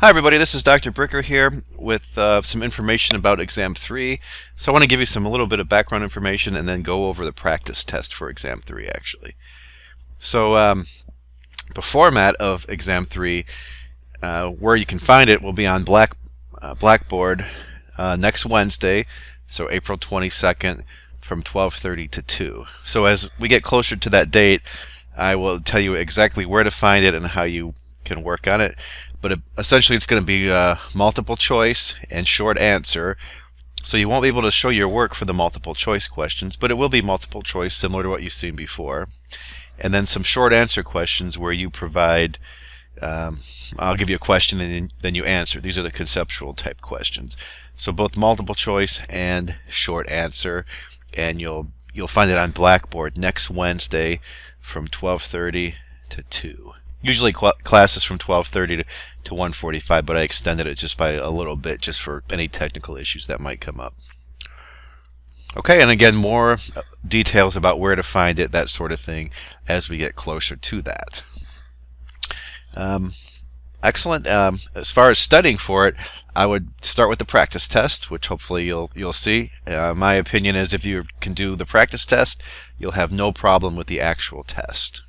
Hi everybody, this is Dr. Bricker here with some information about Exam 3. So I want to give you a little bit of background information and then go over the practice test for Exam 3 actually. So the format of Exam 3, where you can find it, will be on Blackboard next Wednesday, so April 22nd from 12:30 to 2. So as we get closer to that date, I will tell you exactly where to find it and how you can work on it. But essentially it's going to be multiple choice and short answer. So you won't be able to show your work for the multiple choice questions, but it will be multiple choice similar to what you've seen before. And then some short answer questions where you provide, I'll give you a question and then you answer. These are the conceptual type questions. So both multiple choice and short answer, and you'll find it on Blackboard next Wednesday from 12:30 to 2. Usually classes from 12:30 to 1:45, but I extended it just by a little bit just for any technical issues that might come up. Okay, and again, more details about where to find it, that sort of thing, as we get closer to that. Excellent. As far as studying for it, I would start with the practice test, which hopefully you'll see. My opinion is if you can do the practice test, you'll have no problem with the actual test.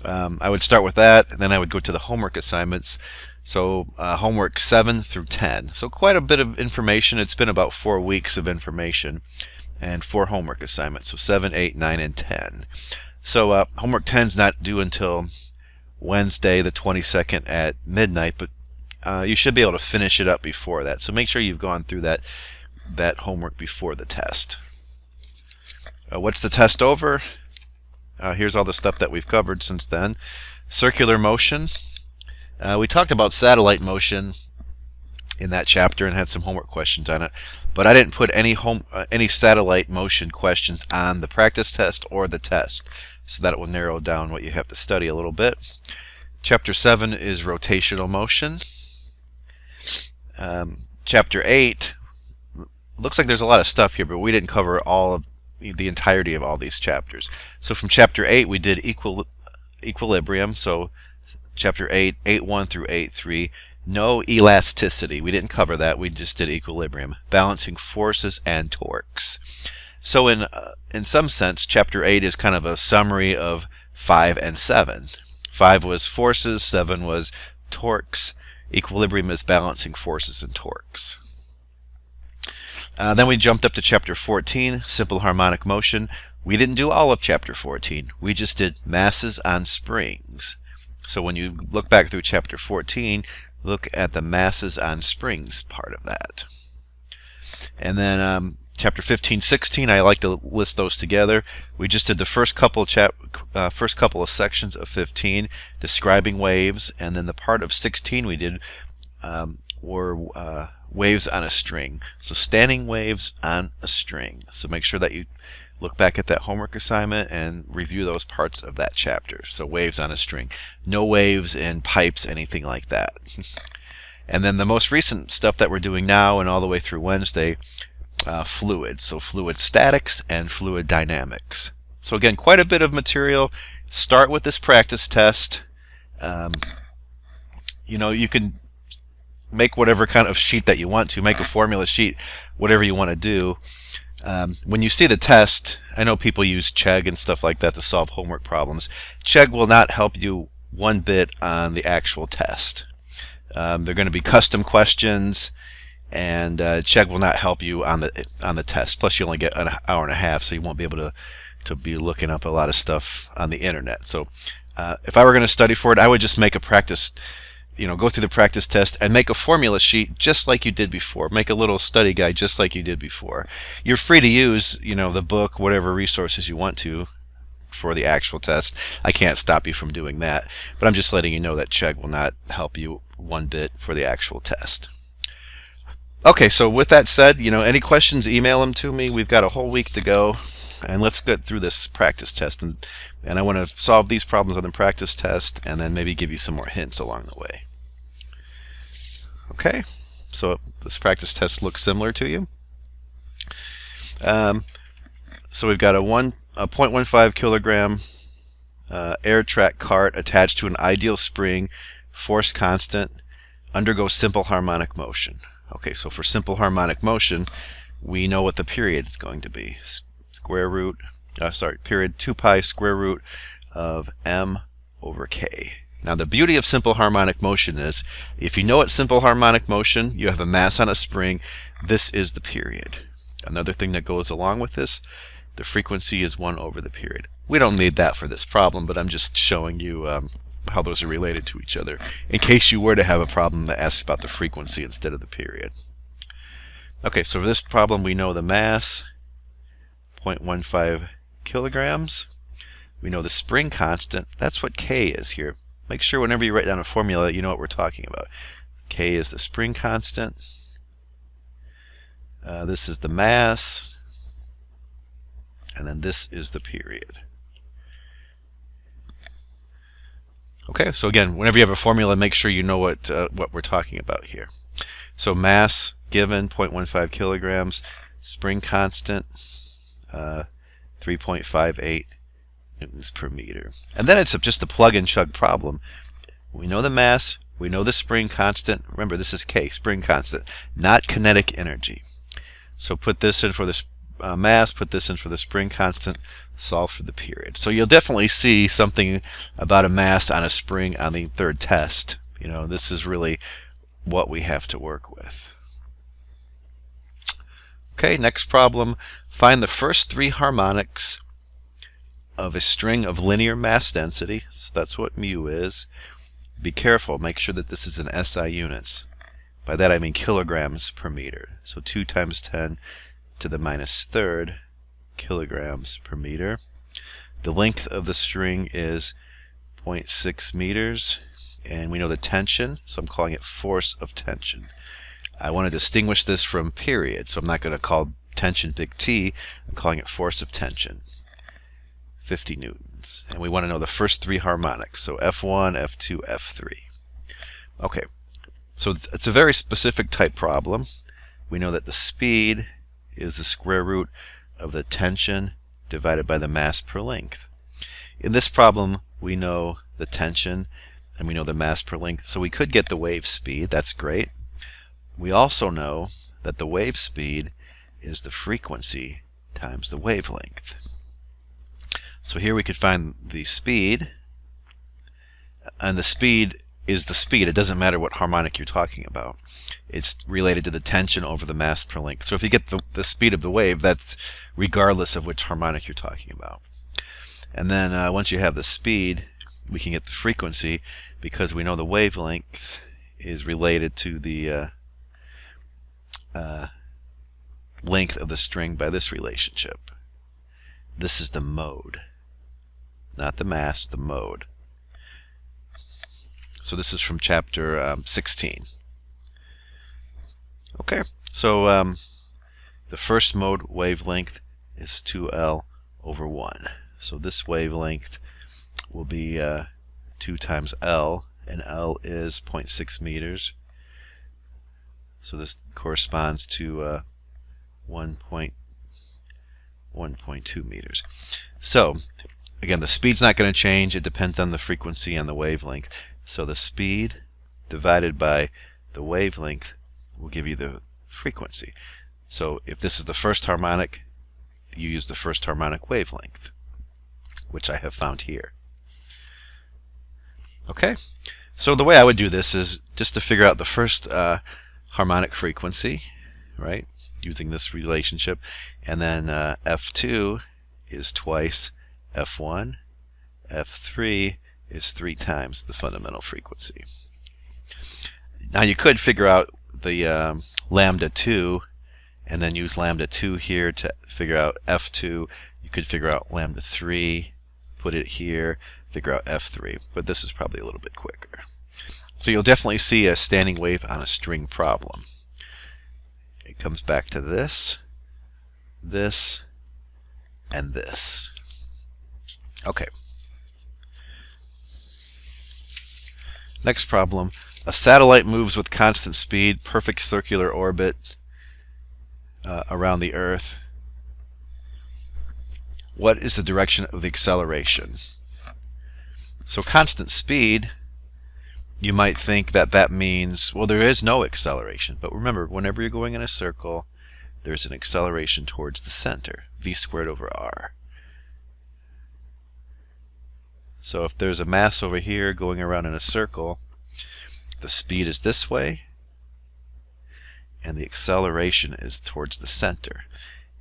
I would start with that, and then I would go to the homework assignments. So homework 7 through 10. So quite a bit of information. It's been about 4 weeks of information and 4 homework assignments. So 7, 8, 9, and 10. So homework 10 is not due until Wednesday the 22nd at midnight, but you should be able to finish it up before that. So make sure you've gone through that homework before the test. What's the test over? Here's all the stuff that we've covered since then. Circular motion. We talked about satellite motion in that chapter and had some homework questions on it, but I didn't put any satellite motion questions on the practice test or the test, so that it will narrow down what you have to study a little bit. Chapter 7 is rotational motion. Chapter 8 looks like there's a lot of stuff here, but we didn't cover all of the entirety of all these chapters. So from chapter 8 we did equilibrium. So chapter 8, 8.1 through 8.3, no elasticity. We didn't cover that. We just did equilibrium, balancing forces and torques. So in some sense, chapter 8 is kind of a summary of 5 and 7. 5 was forces, 7 was torques. Equilibrium is balancing forces and torques. Then we jumped up to chapter 14, simple harmonic motion. We didn't do all of chapter 14. We just did masses on springs. So when you look back through chapter 14, look at the masses on springs part of that. And then chapter 15, 16, I like to list those together. We just did the first couple of sections of 15, describing waves, and then the part of 16 we did were waves on a string. So standing waves on a string. So make sure that you look back at that homework assignment and review those parts of that chapter. So waves on a string. No waves in pipes, anything like that. And then the most recent stuff that we're doing now and all the way through Wednesday, fluids. So fluid statics and fluid dynamics. So again, quite a bit of material. Start with this practice test. You can make whatever kind of sheet that you want to, make a formula sheet, whatever you want to do. When you see the test, I know people use Chegg and stuff like that to solve homework problems. Chegg will not help you one bit on the actual test. They're going to be custom questions, and Chegg will not help you on the test. Plus, you only get an hour and a half, so you won't be able to be looking up a lot of stuff on the internet. So, if I were going to study for it, I would just make a practice. Go through the practice test and make a formula sheet just like you did before. Make a little study guide just like you did before. You're free to use, the book, whatever resources you want to for the actual test. I can't stop you from doing that, but I'm just letting you know that Chegg will not help you one bit for the actual test. Okay, so with that said, any questions, email them to me. We've got a whole week to go, and let's get through this practice test. And I want to solve these problems on the practice test and then maybe give you some more hints along the way. Okay, so this practice test looks similar to you. So we've got a 0.15 kilogram air track cart attached to an ideal spring, force constant undergo simple harmonic motion. Okay, so for simple harmonic motion, we know what the period is going to be. Period 2 pi square root of m over k. Now the beauty of simple harmonic motion is, if you know what simple harmonic motion, you have a mass on a spring, this is the period. Another thing that goes along with this, the frequency is 1 over the period. We don't need that for this problem, but I'm just showing you how those are related to each other, in case you were to have a problem that asks about the frequency instead of the period. Okay, so for this problem we know the mass, 0.15 kilograms. We know the spring constant, that's what K is here. Make sure whenever you write down a formula, you know what we're talking about. K is the spring constant. This is the mass. And then this is the period. Okay, so again, whenever you have a formula, make sure you know what we're talking about here. So mass given, 0.15 kilograms. Spring constant, 3.58 newtons per meter. And then it's just a plug and chug problem. We know the mass, we know the spring constant. Remember, this is K, spring constant, not kinetic energy. So put this in for the mass, put this in for the spring constant, solve for the period. So you'll definitely see something about a mass on a spring on the third test. You know, this is really what we have to work with. Okay, next problem. Find the first 3 harmonics of a string of linear mass density. So that's what mu is. Be careful, make sure that this is in SI units. By that I mean kilograms per meter. So 2 times 10 to the minus third kilograms per meter. The length of the string is 0.6 meters, and we know the tension, so I'm calling it force of tension. I want to distinguish this from period, so I'm not going to call tension big T, I'm calling it force of tension, 50 newtons. And we want to know the first 3 harmonics, so F1, F2, F3. Okay, so it's a very specific type problem. We know that the speed is the square root of the tension divided by the mass per length. In this problem, we know the tension and we know the mass per length, so we could get the wave speed. That's great. We also know that the wave speed is the frequency times the wavelength. So here we could find the speed, and the speed is the speed. It doesn't matter what harmonic you're talking about. It's related to the tension over the mass per length. So if you get the speed of the wave, that's regardless of which harmonic you're talking about. And then once you have the speed, we can get the frequency, because we know the wavelength is related to the length of the string by this relationship. This is the mode, not the mass, the mode. So this is from chapter 16. Okay, so the first mode wavelength is 2L over 1. So this wavelength will be 2 times L, and L is 0.6 meters. So this corresponds to 1.2 meters. So again, the speed's not going to change. It depends on the frequency and the wavelength. So the speed divided by the wavelength will give you the frequency. So if this is the first harmonic, you use the first harmonic wavelength, which I have found here. Okay, so the way I would do this is just to figure out the first harmonic frequency, right, using this relationship, and then F2 is twice F1, F3 is 3 times the fundamental frequency. Now you could figure out the lambda 2 and then use lambda 2 here to figure out F2. You could figure out lambda 3, put it here, figure out F3, but this is probably a little bit quicker. So you'll definitely see a standing wave on a string problem. It comes back to this, this, and this. Okay. Next problem. A satellite moves with constant speed, perfect circular orbit around the Earth. What is the direction of the acceleration? So constant speed you might think that that means, well, there is no acceleration. But remember, whenever you're going in a circle, there's an acceleration towards the center, v squared over r. So if there's a mass over here going around in a circle, the speed is this way, and the acceleration is towards the center.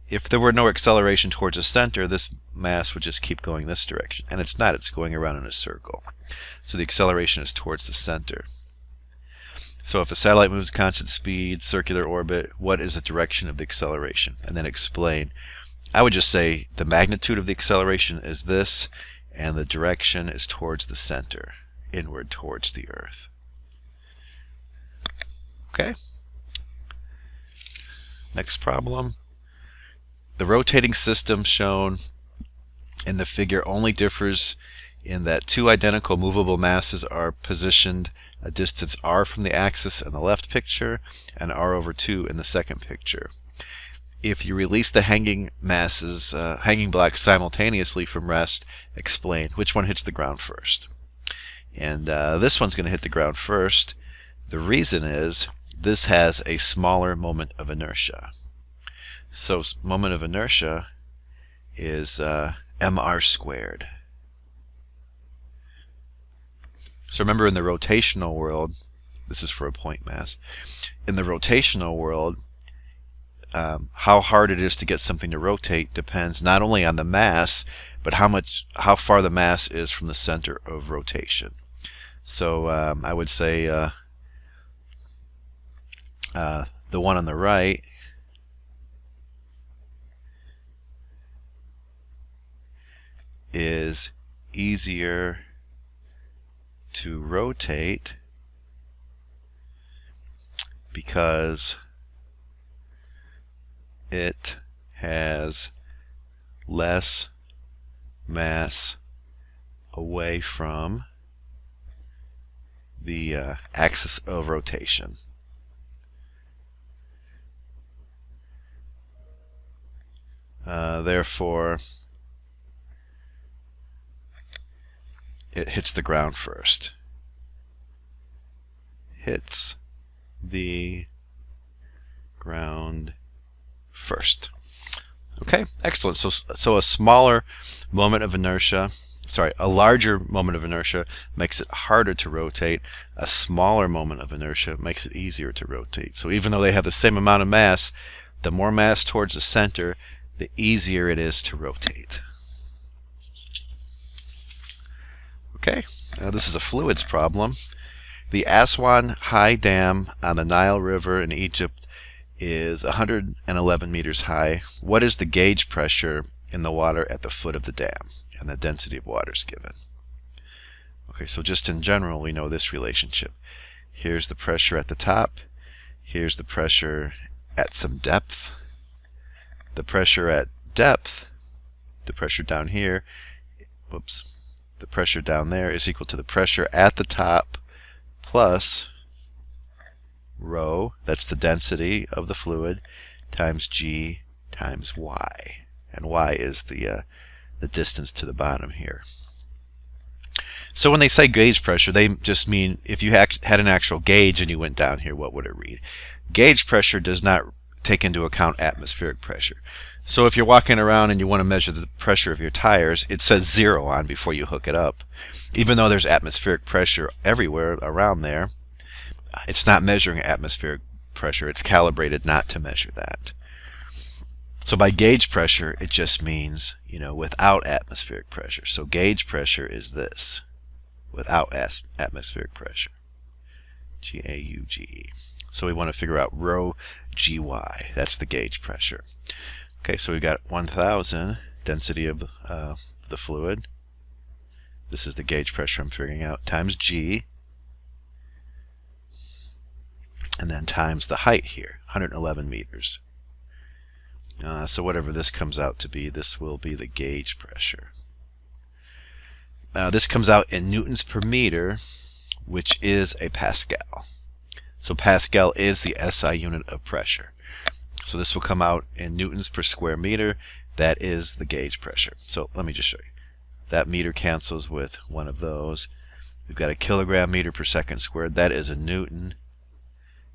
If there were no acceleration towards the center, this mass would just keep going this direction. And it's not, it's going around in a circle. So the acceleration is towards the center. So if a satellite moves constant speed, circular orbit, what is the direction of the acceleration? And then explain. I would just say the magnitude of the acceleration is this, and the direction is towards the center, inward towards the Earth. Okay? Next problem. The rotating system shown in the figure only differs in that two identical movable masses are positioned a distance r from the axis in the left picture and r over 2 in the second picture. If you release the hanging masses, hanging blocks simultaneously from rest, explain which one hits the ground first. And this one's going to hit the ground first. The reason is this has a smaller moment of inertia. So moment of inertia is mr squared. So remember, in the rotational world, this is for a point mass. In the rotational world, how hard it is to get something to rotate depends not only on the mass, but how far the mass is from the center of rotation. So I would say the one on the right is easier to rotate because it has less mass away from the axis of rotation. Therefore, it hits the ground first. Hits the ground first. Okay, excellent. So a smaller moment of inertia, a larger moment of inertia makes it harder to rotate. A smaller moment of inertia makes it easier to rotate. So even though they have the same amount of mass, the more mass towards the center, the easier it is to rotate. Okay, now this is a fluids problem. The Aswan High Dam on the Nile River in Egypt is 111 meters high. What is the gauge pressure in the water at the foot of the dam? And the density of water is given. Okay, so just in general, we know this relationship. Here's the pressure at the top. Here's the pressure at some depth. The pressure at depth, the pressure down here, the pressure down there is equal to the pressure at the top plus rho, that's the density of the fluid, times g times y. And y is the distance to the bottom here. So when they say gauge pressure, they just mean if you had an actual gauge and you went down here, what would it read? Gauge pressure does not take into account atmospheric pressure. So if you're walking around and you want to measure the pressure of your tires, it says 0 on before you hook it up. Even though there's atmospheric pressure everywhere around there, it's not measuring atmospheric pressure. It's calibrated not to measure that. So by gauge pressure, it just means, without atmospheric pressure. So gauge pressure is this, without atmospheric pressure. G-A-U-G-E. So we want to figure out rho gy. That's the gauge pressure. Okay, so we got 1,000 density of the fluid. This is the gauge pressure I'm figuring out, times g, and then times the height here, 111 meters. So whatever this comes out to be, this will be the gauge pressure. This comes out in newtons per meter, which is a Pascal. So Pascal is the SI unit of pressure. So this will come out in newtons per square meter. That is the gauge pressure. So let me just show you. That meter cancels with one of those. We've got a kilogram meter per second squared. That is a Newton.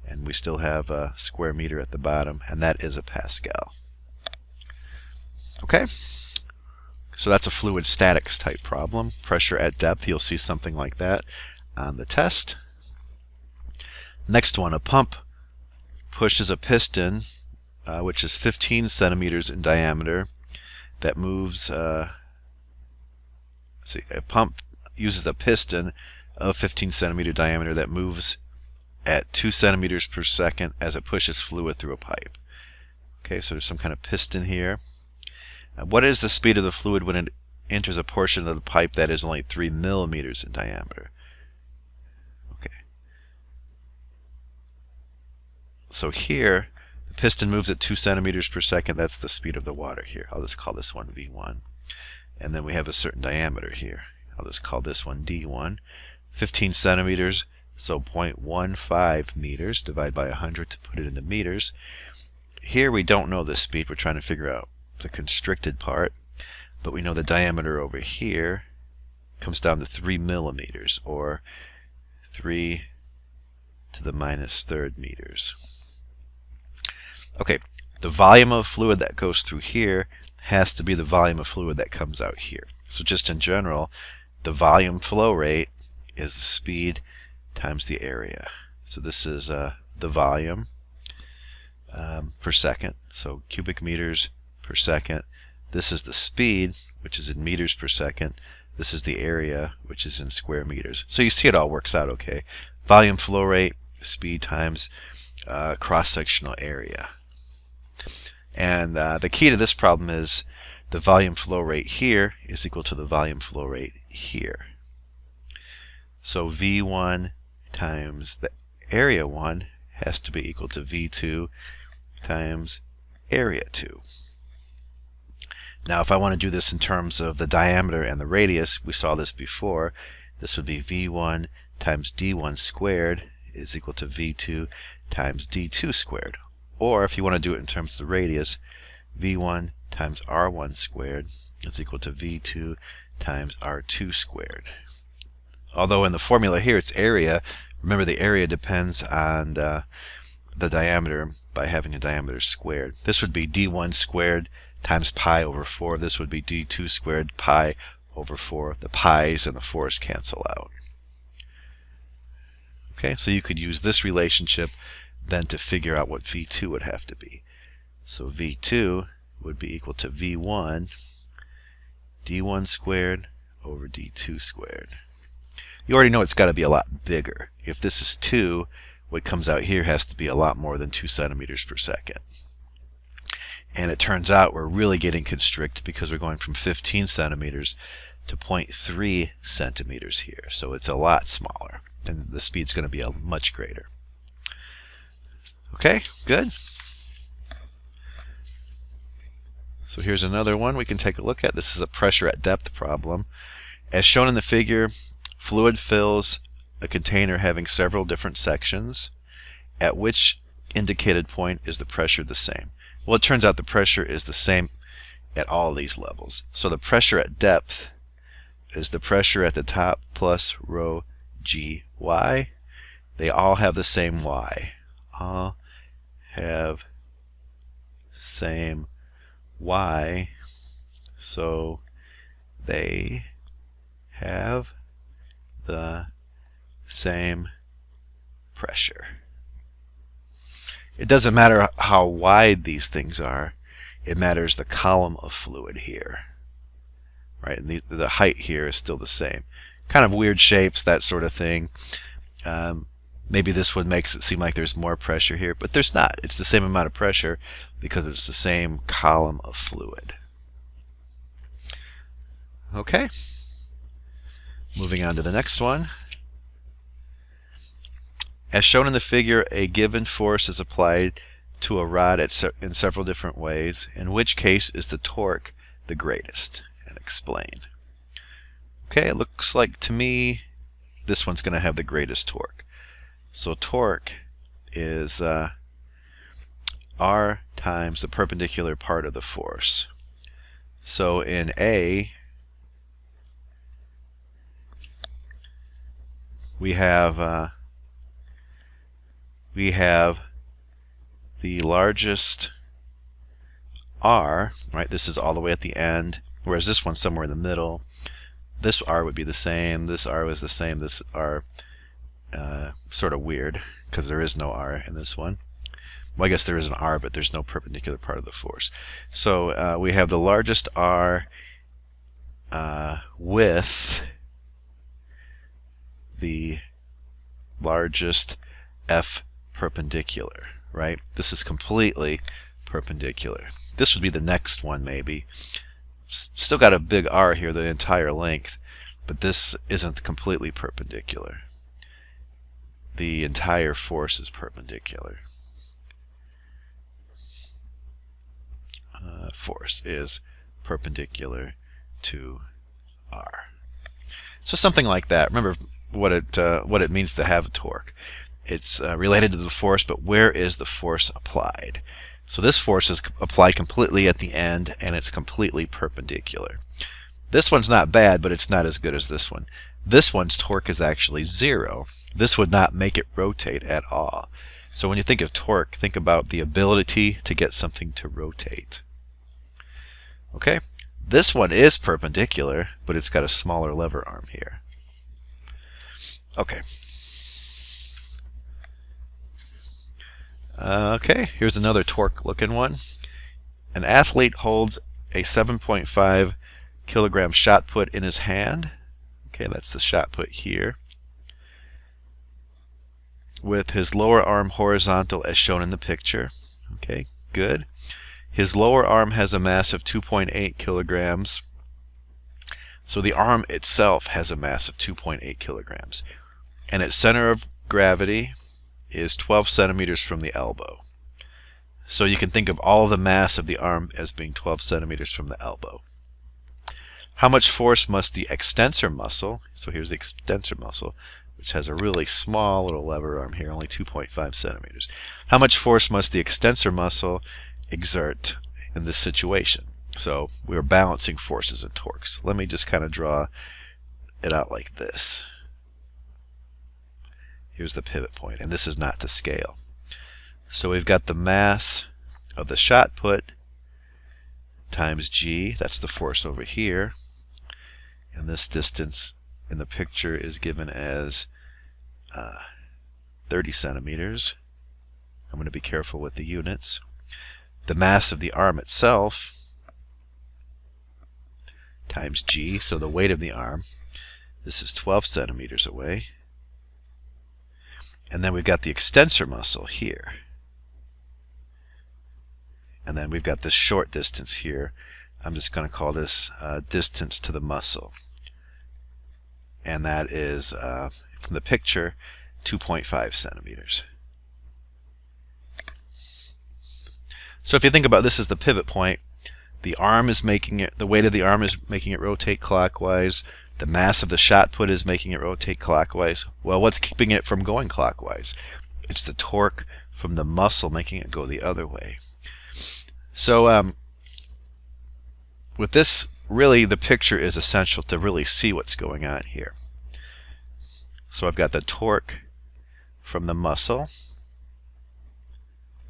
And we still have a square meter at the bottom, and that is a Pascal. Okay? So that's a fluid statics type problem. Pressure at depth, you'll see something like that on the test. Next one, a pump pushes a piston, which is 15 centimeters in diameter, that moves, a pump uses a piston of 15 centimeter diameter that moves at 2 centimeters per second as it pushes fluid through a pipe. Okay, so there's some kind of piston here. What is the speed of the fluid when it enters a portion of the pipe that is only 3 millimeters in diameter? Okay. So here, the piston moves at 2 centimeters per second. That's the speed of the water here. I'll just call this one V1. And then we have a certain diameter here. I'll just call this one D1. 15 centimeters, so 0.15 meters. Divide by 100 to put it into meters. Here we don't know the speed. We're trying to figure out the constricted part, but we know the diameter over here comes down to 3 millimeters, or 3 to the -3rd meters. Okay, the volume of fluid that goes through here has to be the volume of fluid that comes out here. So just in general, the volume flow rate is the speed times the area. So this is the volume per second, so cubic meters per second. This is the speed, which is in meters per second. This is the area, which is in square meters. So you see it all works out okay. Volume flow rate, speed times cross-sectional area. And the key to this problem is the volume flow rate here is equal to the volume flow rate here. So V1 times the area 1 has to be equal to V2 times area 2. Now if I want to do this in terms of the diameter and the radius, we saw this before, this would be V1 times D1 squared is equal to V2 times D2 squared. Or if you want to do it in terms of the radius, V1 times R1 squared is equal to V2 times R2 squared. Although in the formula here it's area, remember the area depends on the diameter by having a diameter squared. This would be D1 squared times pi over 4. This would be D2 squared pi over 4. The pi's and the 4's cancel out. Okay, so you could use this relationship then to figure out what V2 would have to be. So V2 would be equal to V1 D1 squared over D2 squared. You already know it's got to be a lot bigger. If this is 2, what comes out here has to be a lot more than 2 centimeters per second. And it turns out we're really getting constricted because we're going from 15 centimeters to 0.3 centimeters here. So it's a lot smaller, and the speed's going to be much greater. Okay, good. So here's another one we can take a look at. This is a pressure at depth problem. As shown in the figure, fluid fills a container having several different sections. At which indicated point is the pressure the same? Well, it turns out the pressure is the same at all these levels. So the pressure at depth is the pressure at the top plus rho g y. They all have the same y. All have same y. So they have the same pressure. It doesn't matter how wide these things are. It matters the column of fluid here. Right? And the height here is still the same. Kind of weird shapes, that sort of thing. Maybe this one makes it seem like there's more pressure here, but there's not. It's the same amount of pressure because it's the same column of fluid. Okay. Moving on to the next one. As shown in the figure, a given force is applied to a rod in several different ways. In which case is the torque the greatest? And explain. Okay, it looks like to me this one's going to have the greatest torque. So torque is R times the perpendicular part of the force. So in A, we have the largest R, right? This is all the way at the end, whereas this one's somewhere in the middle. This R would be the same, this R was the same, this R sort of weird because there is no R in this one. Well, I guess there is an R, but there's no perpendicular part of the force. So we have the largest R with the largest F perpendicular, right? This is completely perpendicular. This would be the next one, maybe. Still got a big R here, the entire length, but this isn't completely perpendicular. The entire force is perpendicular. Force is perpendicular to R. So something like that. Remember what it means to have a torque. It's related to the force, but where is the force applied? So this force is applied completely at the end, and it's completely perpendicular. This one's not bad, but it's not as good as this one. This one's torque is actually 0. This would not make it rotate at all. So when you think of torque, think about the ability to get something to rotate. Okay, this one is perpendicular, but it's got a smaller lever arm here. Okay. Okay, here's another torque looking one. An athlete holds a 7.5 kilogram shot put in his hand. Okay, that's the shot put here. With his lower arm horizontal as shown in the picture. Okay, good. His lower arm has a mass of 2.8 kilograms. So the arm itself has a mass of 2.8 kilograms. And its center of gravity is 12 centimeters from the elbow. So you can think of all of the mass of the arm as being 12 centimeters from the elbow. How much force must the extensor muscle, so here's the extensor muscle, which has a really small little lever arm here, only 2.5 centimeters. How much force must the extensor muscle exert in this situation? So we're balancing forces and torques. Let me just kind of draw it out like this. Here's the pivot point, and this is not to scale. So we've got the mass of the shot put times g, that's the force over here, and this distance in the picture is given as 30 centimeters. I'm going to be careful with the units. The mass of the arm itself times g, so the weight of the arm, this is 12 centimeters away. And then we've got the extensor muscle here. And then we've got this short distance here. I'm just going to call this distance to the muscle. And that is, from the picture, 2.5 centimeters. So if you think about this as the pivot point, the arm is making it, the weight of the arm is making it rotate clockwise. The mass of the shot put is making it rotate clockwise. Well, what's keeping it from going clockwise? It's the torque from the muscle making it go the other way. So with this, really the picture is essential to really see what's going on here. So I've got the torque from the muscle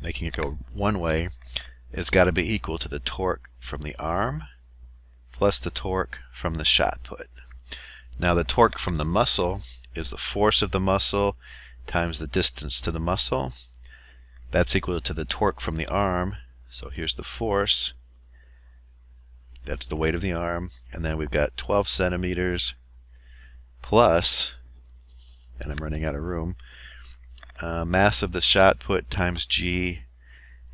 making it go one way. It's got to be equal to the torque from the arm plus the torque from the shot put. Now the torque from the muscle is the force of the muscle times the distance to the muscle. That's equal to the torque from the arm. So here's the force. That's the weight of the arm. And then we've got 12 centimeters plus, and I'm running out of room, mass of the shot put times g,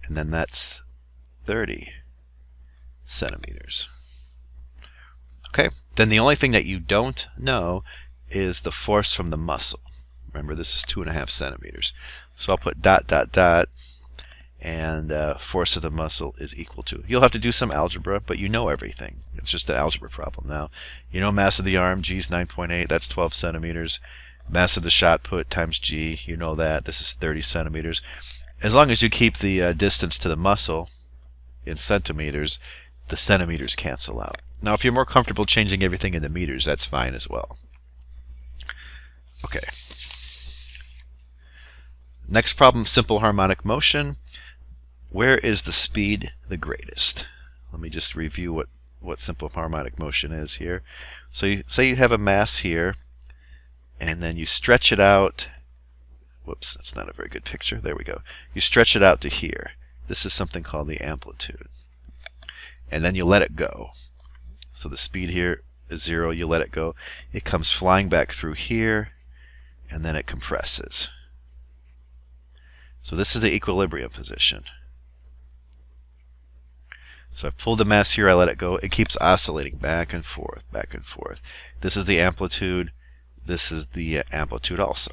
and then that's 30 centimeters. Okay, then the only thing that you don't know is the force from the muscle. Remember, this is 2.5 centimeters. So I'll put dot, dot, dot, and force of the muscle is equal to. You'll have to do some algebra, but you know everything. It's just an algebra problem now. You know mass of the arm, g is 9.8, that's 12 centimeters. Mass of the shot put times g, you know that, this is 30 centimeters. As long as you keep the distance to the muscle in centimeters, the centimeters cancel out. Now if you're more comfortable changing everything into meters, that's fine as well. Okay. Next problem, simple harmonic motion. Where is the speed the greatest? Let me just review what simple harmonic motion is here. So say you have a mass here, and then you stretch it out. Whoops, that's not a very good picture. There we go. You stretch it out to here. This is something called the amplitude. And then you let it go. So the speed here is 0. You let it go. It comes flying back through here, and then it compresses. So this is the equilibrium position. So I pulled the mass here, I let it go. It keeps oscillating back and forth, back and forth. This is the amplitude. This is the amplitude also.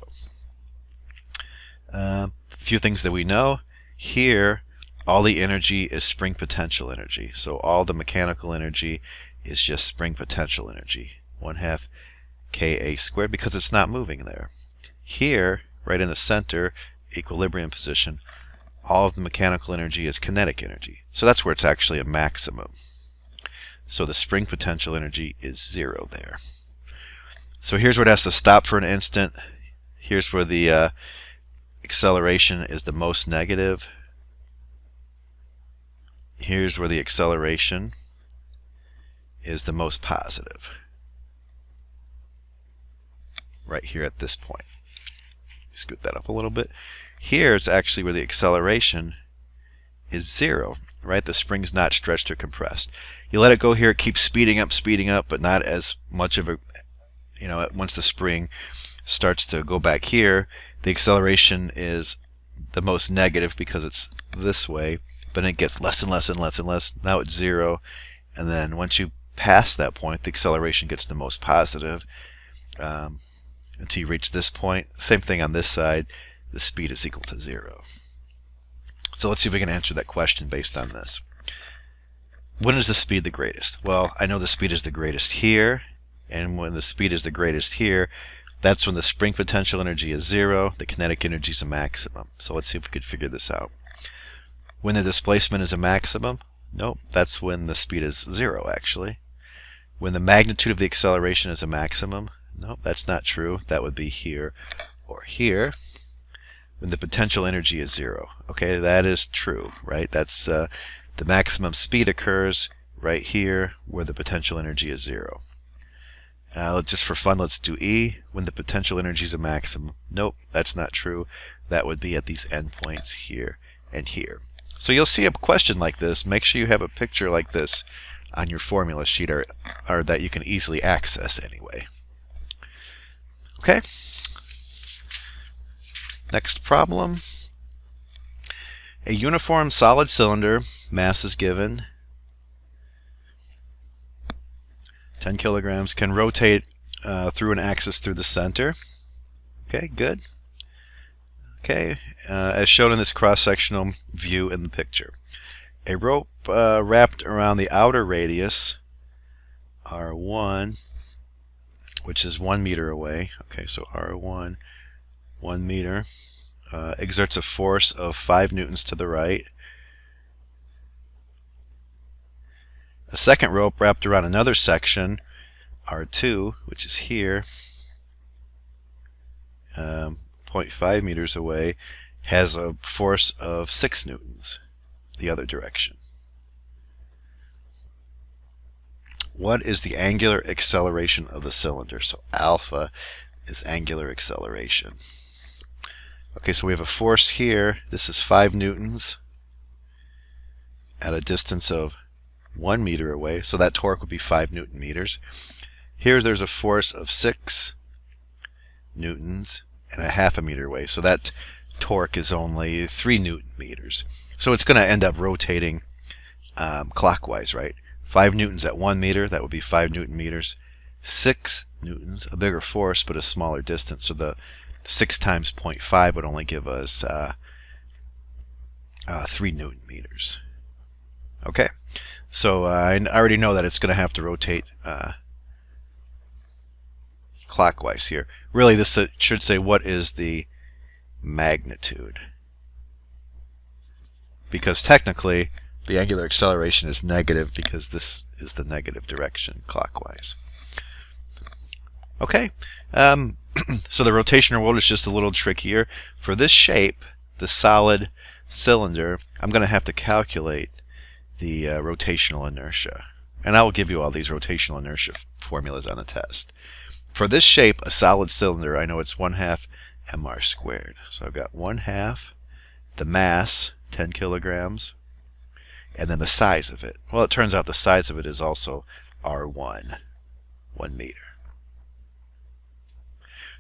A few things that we know. Here, all the energy is spring potential energy. So all the mechanical energy is just spring potential energy. 1/2 Ka squared, because it's not moving there. Here, right in the center, equilibrium position, all of the mechanical energy is kinetic energy. So that's where it's actually a maximum. So the spring potential energy is 0 there. So here's where it has to stop for an instant. Here's where the acceleration is the most negative. Here's where the acceleration is the most positive. Right here at this point. Scoot that up a little bit. Here's actually where the acceleration is 0, right? The spring's not stretched or compressed. You let it go here, it keeps speeding up, but not as much of a, once the spring starts to go back here, the acceleration is the most negative because it's this way, but it gets less and less and less and less. Now it's 0, and then once you pass that point, the acceleration gets the most positive until you reach this point. Same thing on this side. The speed is equal to 0. So let's see if we can answer that question based on this. When is the speed the greatest? Well, I know the speed is the greatest here, and when the speed is the greatest here, that's when the spring potential energy is 0, the kinetic energy is a maximum. So let's see if we could figure this out. When the displacement is a maximum? Nope, that's when the speed is 0 actually. When the magnitude of the acceleration is a maximum? Nope, that's not true. That would be here or here. When the potential energy is 0. Okay, that is true, right? That's the maximum speed occurs right here where the potential energy is 0. Just for fun, let's do E. When the potential energy is a maximum. Nope, that's not true. That would be at these endpoints here and here. So you'll see a question like this. Make sure you have a picture like this on your formula sheet, or that you can easily access anyway. Okay. Next problem. A uniform solid cylinder, mass is given, 10 kilograms, can rotate through an axis through the center. Okay, good. Okay, as shown in this cross-sectional view in the picture. A rope wrapped around the outer radius, R1, which is 1 meter away. Okay, so R1, 1 meter, exerts a force of 5 newtons to the right. A second rope wrapped around another section, R2, which is here, 0.5 meters away, has a force of 6 newtons the other direction. What is the angular acceleration of the cylinder? So alpha is angular acceleration. Okay, so we have a force here. This is 5 newtons at a distance of 1 meter away. So that torque would be 5 newton meters. Here there's a force of 6 newtons and a half a meter away. So that torque is only 3 newton meters. So it's going to end up rotating clockwise, right? 5 newtons at 1 meter, that would be 5 newton meters. 6 newtons, a bigger force but a smaller distance. So the 6 times 0.5 would only give us 3 newton meters. Okay, so I already know that it's going to have to rotate clockwise here. Really, this should say what is the magnitude, because technically the angular acceleration is negative because this is the negative direction clockwise. Okay, So the rotational world is just a little trickier. For this shape, the solid cylinder, I'm going to have to calculate the rotational inertia. And I will give you all these rotational inertia formulas on the test. For this shape, a solid cylinder, I know it's 1/2 mr squared. So I've got 1/2 the mass, 10 kilograms, and then the size of it. Well, it turns out the size of it is also R1, 1 meter.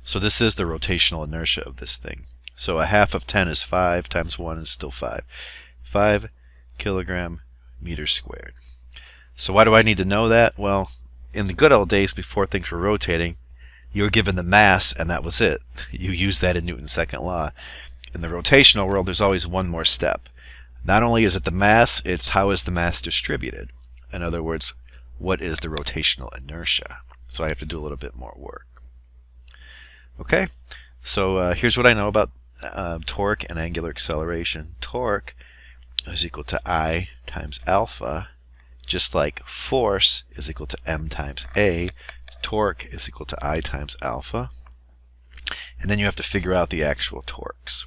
So this is the rotational inertia of this thing. So 1/2 of 10 is 5 times 1 is still 5. 5 kilogram meters squared. So why do I need to know that? Well, in the good old days before things were rotating, you were given the mass and that was it. You used that in Newton's second law. In the rotational world, there's always one more step. Not only is it the mass, it's how is the mass distributed. In other words, what is the rotational inertia? So I have to do a little bit more work. Okay, so here's what I know about torque and angular acceleration. Torque is equal to I times alpha, just like force is equal to m times a. Torque is equal to I times alpha. And then you have to figure out the actual torques.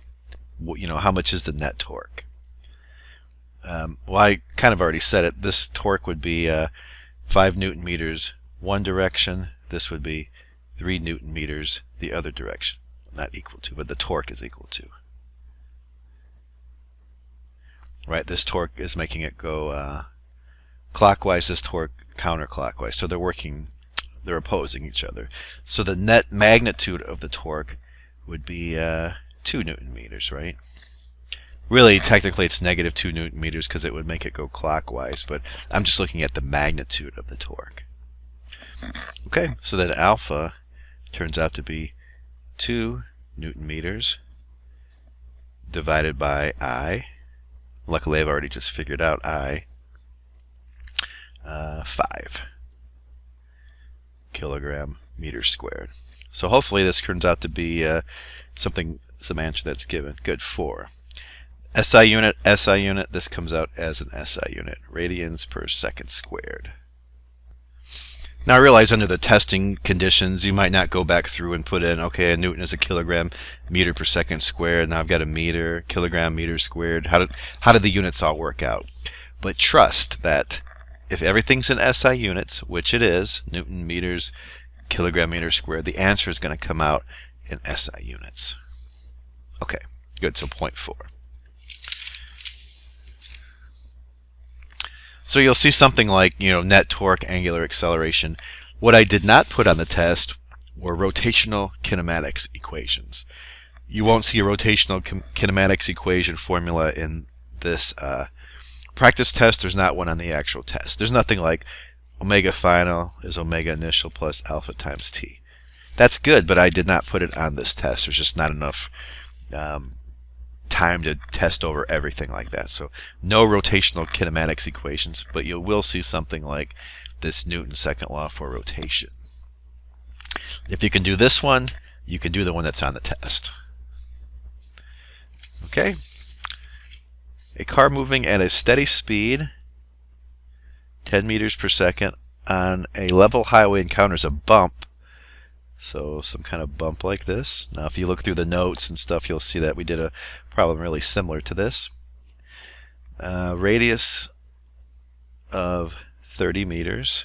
You know, how much is the net torque? Well, I kind of already said it. This torque would be 5 Newton meters one direction. This would be 3 Newton meters the other direction. Not equal to, but the torque is equal to. Right, this torque is making it go clockwise, this torque counterclockwise. So they're opposing each other. So the net magnitude of the torque would be 2 Newton meters, right? Really, technically, it's negative 2 Newton meters because it would make it go clockwise, but I'm just looking at the magnitude of the torque. Okay, so then alpha turns out to be 2 Newton meters divided by I. Luckily, I've already just figured out I. 5 kilogram meters squared. So hopefully this turns out to be some answer that's given. Good. 4. SI unit, this comes out as an SI unit, radians per second squared. Now I realize under the testing conditions you might not go back through and put in, okay, a Newton is a kilogram meter per second squared, now I've got a meter, kilogram meter squared. How did the units all work out? But trust that if everything's in SI units, which it is, Newton meters, kilogram meter squared, the answer is going to come out in SI units. Okay, good, so 0.4. So you'll see something like, net torque, angular acceleration. What I did not put on the test were rotational kinematics equations. You won't see a rotational kinematics equation formula in this practice test. There's not one on the actual test. There's nothing like omega final is omega initial plus alpha times t. That's good, but I did not put it on this test. There's just not enough time to test over everything like that. So no rotational kinematics equations, but you will see something like this Newton's second law for rotation. If you can do this one, you can do the one that's on the test. Okay. A car moving at a steady speed, 10 meters per second, on a level highway encounters a bump. So some kind of bump like this. Now if you look through the notes and stuff, you'll see that we did a problem really similar to this. Radius of 30 meters.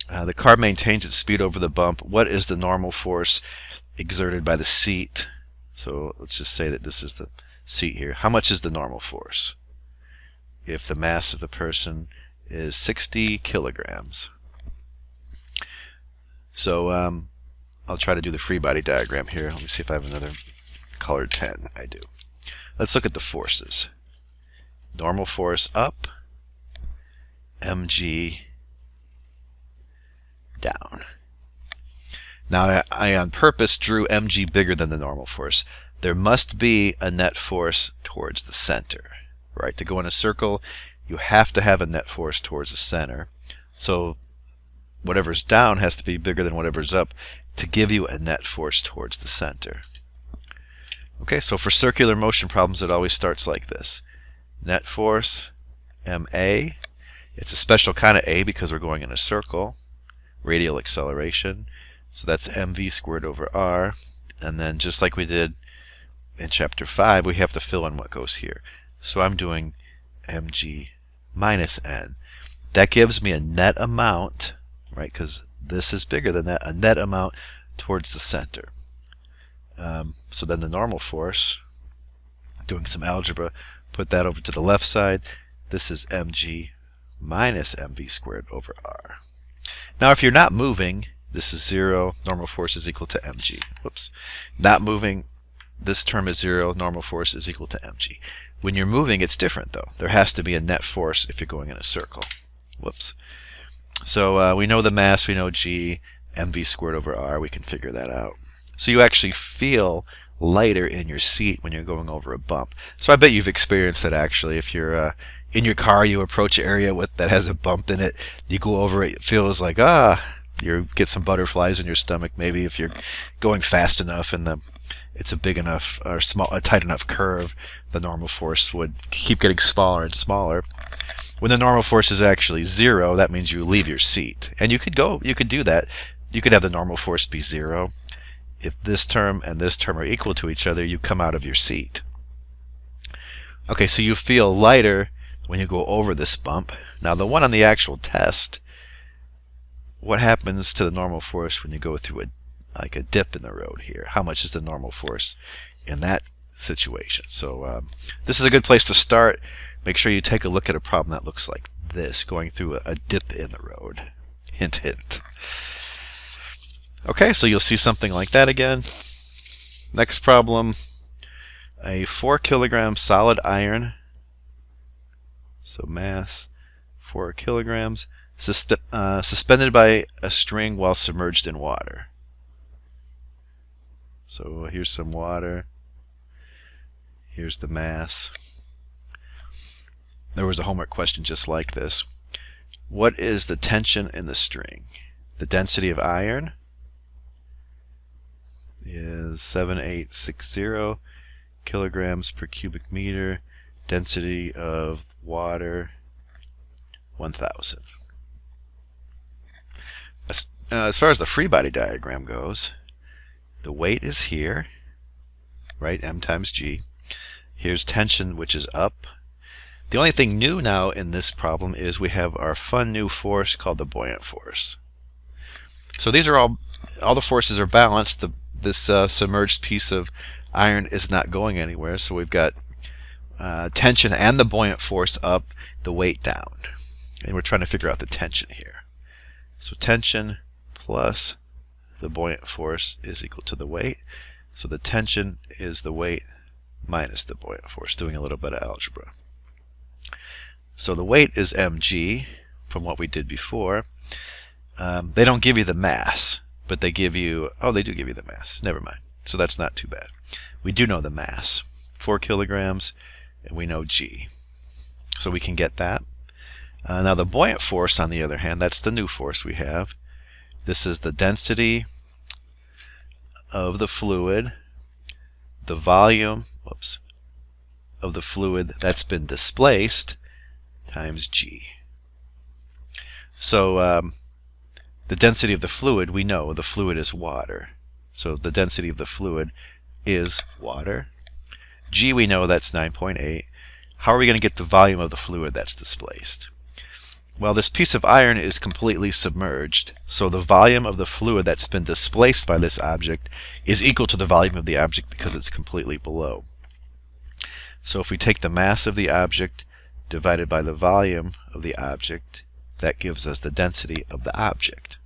The car maintains its speed over the bump. What is the normal force exerted by the seat? So let's just say that this is the seat here. How much is the normal force if the mass of the person is 60 kilograms? So I'll try to do the free body diagram here. Let me see if I have another colored pen. I do. Let's look at the forces. Normal force up, mg down. Now I on purpose drew mg bigger than the normal force. There must be a net force towards the center. Right? To go in a circle, you have to have a net force towards the center. So whatever's down has to be bigger than whatever's up to give you a net force towards the center. Okay, so for circular motion problems, it always starts like this. Net force, ma. It's a special kind of a because we're going in a circle. Radial acceleration. So that's mv squared over r. And then just like we did in chapter 5, we have to fill in what goes here. So I'm doing mg minus n. That gives me a net amount, right, because this is bigger than that, a net amount towards the center. So then the normal force, doing some algebra, put that over to the left side. This is mg minus mv squared over r. Now if you're not moving, this is 0, normal force is equal to mg. Whoops. Not moving, this term is 0, normal force is equal to mg. When you're moving, it's different though. There has to be a net force if you're going in a circle. Whoops. So we know the mass, we know g, mv squared over r, we can figure that out. So you actually feel lighter in your seat when you're going over a bump. So I bet you've experienced that actually. If you're in your car, you approach an area that has a bump in it, you go over it, it feels like, you get some butterflies in your stomach. Maybe if you're going fast enough and it's a big enough or a tight enough curve, the normal force would keep getting smaller and smaller. When the normal force is actually 0, that means you leave your seat. And you could do that. You could have the normal force be 0. If this term and this term are equal to each other, you come out of your seat. Okay, so you feel lighter when you go over this bump. Now the one on the actual test, what happens to the normal force when you go through a dip in the road here? How much is the normal force in that situation? So this is a good place to start. Make sure you take a look at a problem that looks like this, going through a dip in the road. Hint, hint. Okay, so you'll see something like that again. Next problem, a 4 kilogram solid iron, so mass 4 kilograms, suspended by a string while submerged in water. So here's some water, here's the mass. There was a homework question just like this. What is the tension in the string? The density of iron is 7860 kilograms per cubic meter. Density of water 1000. As far as the free body diagram goes, the weight is here, right? M times G. Here's tension, which is up. The only thing new now in this problem is we have our fun new force called the buoyant force. So these are all the forces are balanced. This submerged piece of iron is not going anywhere, so we've got tension and the buoyant force up, the weight down. And we're trying to figure out the tension here. So tension plus the buoyant force is equal to the weight. So the tension is the weight minus the buoyant force, doing a little bit of algebra. So the weight is mg from what we did before. They don't give you the mass, but they give you, they do give you the mass. Never mind. So that's not too bad. We do know the mass, 4 kilograms, and we know g. So we can get that. Now the buoyant force, on the other hand, that's the new force we have. This is the density of the fluid, the volume, of the fluid that's been displaced, times g. So the density of the fluid, we know the fluid is water. So the density of the fluid is water. G, we know that's 9.8. How are we going to get the volume of the fluid that's displaced? Well, this piece of iron is completely submerged, so the volume of the fluid that's been displaced by this object is equal to the volume of the object because it's completely below. So if we take the mass of the object divided by the volume of the object, that gives us the density of the object.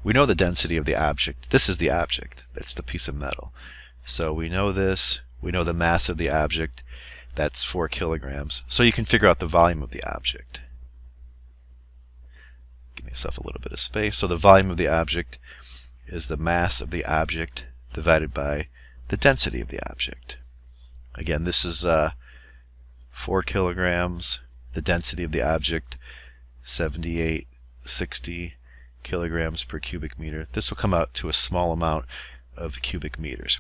We know the density of the object. This is the object. That's the piece of metal. So we know this. We know the mass of the object. That's 4 kilograms. So you can figure out the volume of the object. Give myself a little bit of space. So the volume of the object is the mass of the object divided by the density of the object. Again, this is 4 kilograms. The density of the object, 7860 kilograms per cubic meter. This will come out to a small amount of cubic meters.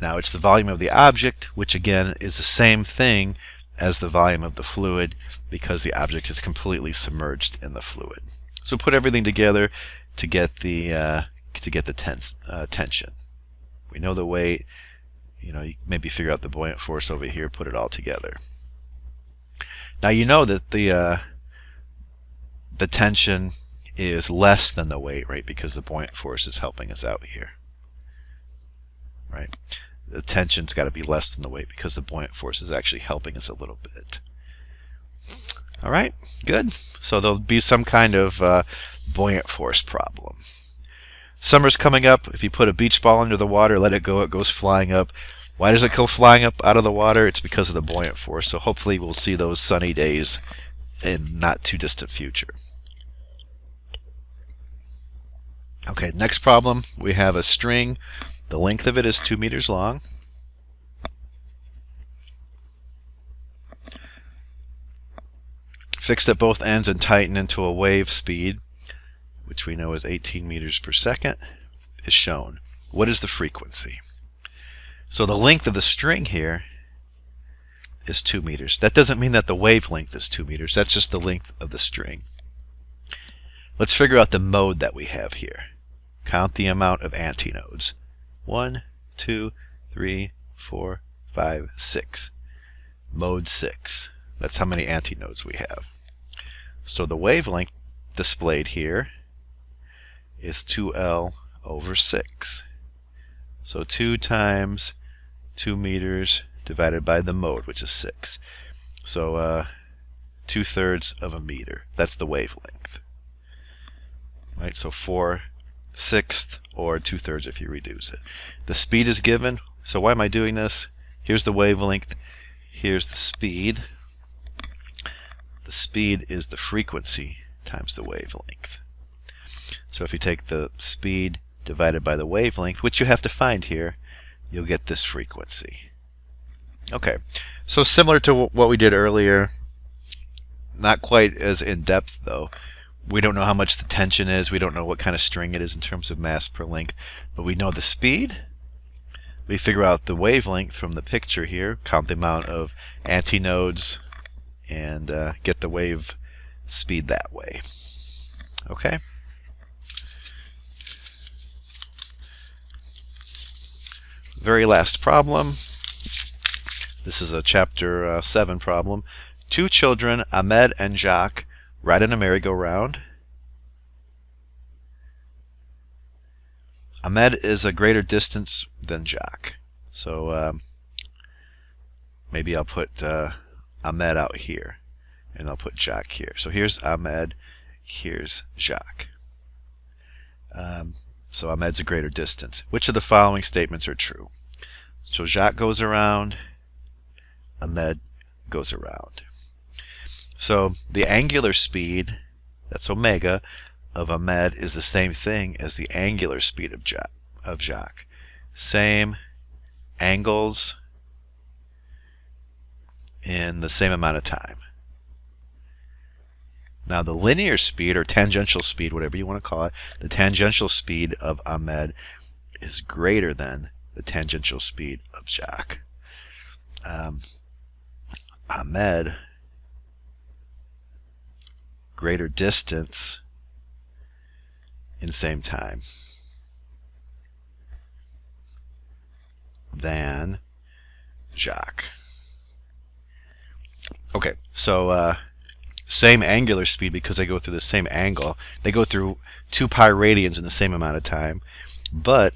Now it's the volume of the object, which again is the same thing as the volume of the fluid because the object is completely submerged in the fluid. So put everything together to get the to get the tension. We know the weight. You maybe figure out the buoyant force over here, put it all together. Now you know that the tension is less than the weight, right? Because the buoyant force is helping us out here, right? The tension's got to be less than the weight because the buoyant force is actually helping us a little bit. All right, good. So there'll be some kind of buoyant force problem. Summer's coming up. If you put a beach ball under the water, let it go, it goes flying up. Why does it go flying up out of the water? It's because of the buoyant force. So hopefully we'll see those sunny days in not too distant future. Okay, next problem. We have a string. The length of it is 2 meters long. Fixed at both ends and tightened into a wave speed, which we know is 18 meters per second, is shown. What is the frequency? So the length of the string here is 2 meters. That doesn't mean that the wavelength is 2 meters. That's just the length of the string. Let's figure out the mode that we have here. Count the amount of antinodes. 1, 2, 3, 4, 5, 6. Mode 6. That's how many antinodes we have. So the wavelength displayed here is 2L over 6. So 2 times 2 meters divided by the mode, which is 6. So 2/3 of a meter. That's the wavelength. Right, so 4/6 or 2/3 if you reduce it. The speed is given. So why am I doing this? Here's the wavelength. Here's the speed. The speed is the frequency times the wavelength. So if you take the speed divided by the wavelength, which you have to find here, you'll get this frequency. Okay, so similar to what we did earlier, not quite as in-depth though. We don't know how much the tension is. We don't know what kind of string it is in terms of mass per length, but we know the speed. We figure out the wavelength from the picture here, count the amount of antinodes, and get the wave speed that way. Okay? Very last problem. This is a chapter 7 problem. 2 children, Ahmed and Jacques, ride in a merry-go-round. Ahmed is a greater distance than Jacques. So maybe I'll put Ahmed out here, and I'll put Jacques here. So here's Ahmed, here's Jacques. So Ahmed's a greater distance. Which of the following statements are true? So Jacques goes around, Ahmed goes around. So the angular speed, that's omega, of Ahmed is the same thing as the angular speed of Jacques. Same angles in the same amount of time. Now the linear speed, or tangential speed, whatever you want to call it, the tangential speed of Ahmed is greater than the tangential speed of Jacques. Ahmed, greater distance in same time than Jacques. Okay, so same angular speed because they go through the same angle. They go through 2 pi radians in the same amount of time, but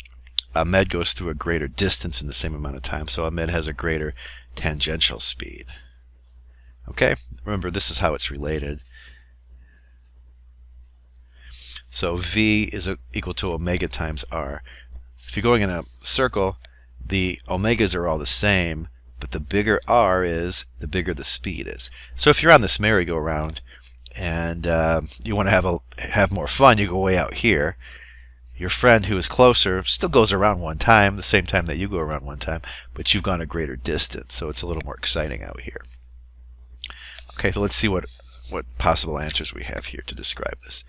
Ahmed goes through a greater distance in the same amount of time, so Ahmed has a greater tangential speed. Okay, remember this is how it's related. So V is equal to omega times R. If you're going in a circle, the omegas are all the same, but the bigger R is, the bigger the speed is. So if you're on this merry-go-round and you want to have more fun, you go way out here. Your friend who is closer still goes around one time, the same time that you go around one time, but you've gone a greater distance, so it's a little more exciting out here. Okay, so let's see what possible answers we have here to describe this.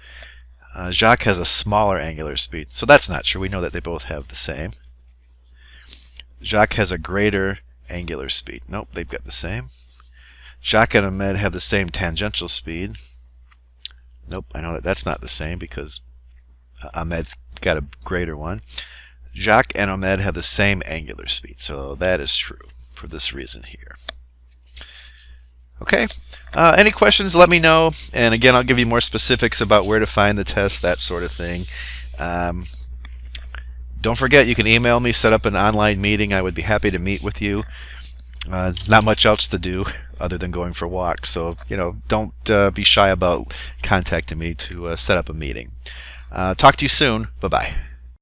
Jacques has a smaller angular speed, so that's not true. We know that they both have the same. Jacques has a greater angular speed. Nope, they've got the same. Jacques and Ahmed have the same tangential speed. Nope, I know that that's not the same because Ahmed's got a greater one. Jacques and Ahmed have the same angular speed, so that is true for this reason here. Okay, any questions, let me know. And again, I'll give you more specifics about where to find the test, that sort of thing. Don't forget, you can email me, set up an online meeting. I would be happy to meet with you. Not much else to do other than going for walks, so don't be shy about contacting me to set up a meeting. Talk to you soon. Bye-bye.